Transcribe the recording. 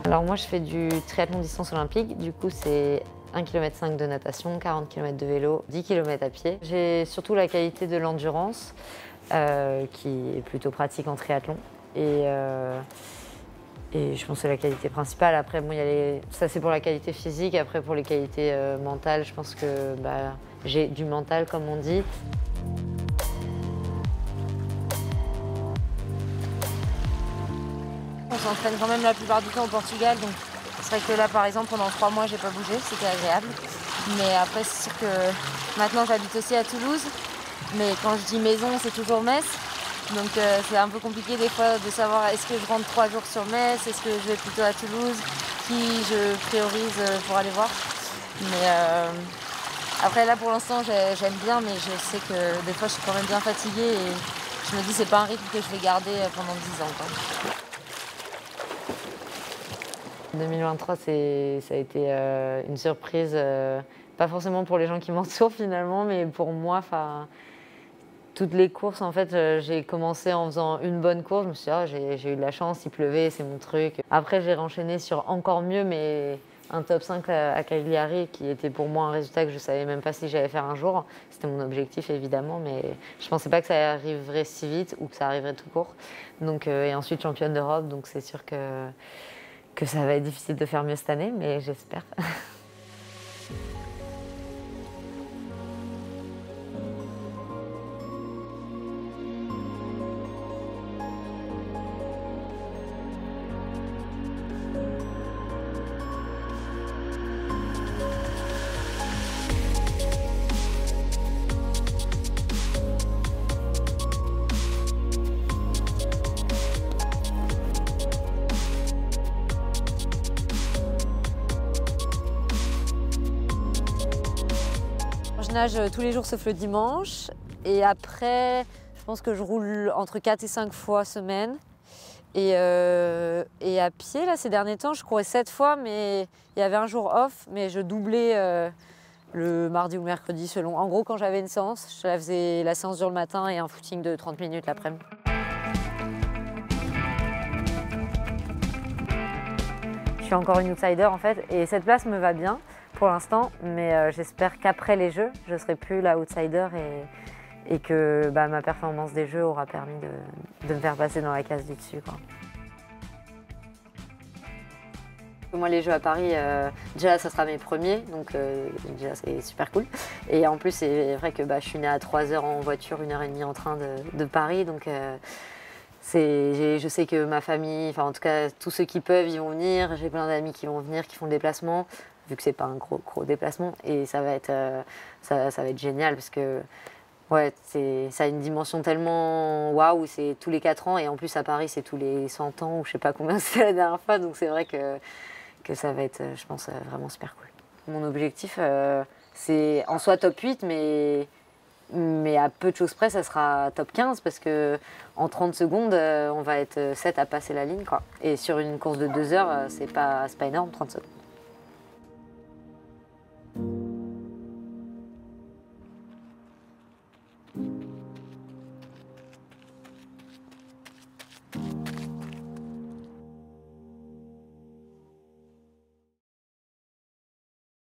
Alors moi je fais du triathlon distance olympique, du coup c'est 1,5 km de natation, 40 km de vélo, 10 km à pied. J'ai surtout la qualité de l'endurance qui est plutôt pratique en triathlon et je pense que c'est la qualité principale. Après bon, ça c'est pour la qualité physique, après pour les qualités mentales, je pense que j'ai du mental comme on dit. On s'entraîne quand même la plupart du temps au Portugal, donc c'est vrai que là par exemple pendant 3 mois j'ai pas bougé, c'était agréable. Mais après c'est sûr que maintenant j'habite aussi à Toulouse, mais quand je dis maison c'est toujours Metz. Donc c'est un peu compliqué des fois de savoir est-ce que je rentre 3 jours sur Metz, est-ce que je vais plutôt à Toulouse, qui je priorise pour aller voir. Mais après là pour l'instant j'aime bien, mais je sais que des fois je suis quand même bien fatiguée et je me dis c'est pas un rythme que je vais garder pendant 10 ans, quoi. 2023, ça a été une surprise, pas forcément pour les gens qui m'entourent finalement, mais pour moi, toutes les courses, en fait, j'ai commencé en faisant une bonne course, je me suis dit, ah, j'ai eu de la chance, il pleuvait, c'est mon truc. Après, j'ai renchaîné sur encore mieux, mais un top 5 à Cagliari, qui était pour moi un résultat que je savais même pas si j'allais faire un jour. C'était mon objectif, évidemment, mais je pensais pas que ça arriverait si vite ou que ça arriverait tout court. Donc, et ensuite, championne d'Europe, donc c'est sûr que ça va être difficile de faire mieux cette année, mais j'espère. Je nage tous les jours sauf le dimanche et après je pense que je roule entre 4 et 5 fois semaine et à pied là ces derniers temps je courais 7 fois mais il y avait un jour off mais je doublais le mardi ou le mercredi selon. En gros quand j'avais une séance, je la faisais la séance dure le matin et un footing de 30 minutes l'après-midi. Je suis encore une outsider en fait et cette place me va bien pour l'instant, mais j'espère qu'après les Jeux, je serai plus la outsider et que ma performance des Jeux aura permis de me faire passer dans la case du dessus, quoi. Moi, les Jeux à Paris, déjà, ça sera mes premiers, donc déjà, c'est super cool. Et en plus, c'est vrai que je suis née à 3 heures en voiture, 1h30 en train de Paris, donc je sais que ma famille, enfin en tout cas, tous ceux qui peuvent, ils vont venir. J'ai plein d'amis qui vont venir, qui font le déplacement, vu que c'est pas un gros déplacement. Et ça va être génial parce que ouais, ça a une dimension tellement waouh, c'est tous les 4 ans et en plus à Paris c'est tous les 100 ans ou je sais pas combien c'était la dernière fois, donc c'est vrai que ça va être, je pense, vraiment super cool. Mon objectif, c'est en soi top 8, mais à peu de choses près, ça sera top 15 parce que en 30 secondes, on va être 7 à passer la ligne, quoi. Et sur une course de 2 heures, c'est pas énorme, 30 secondes.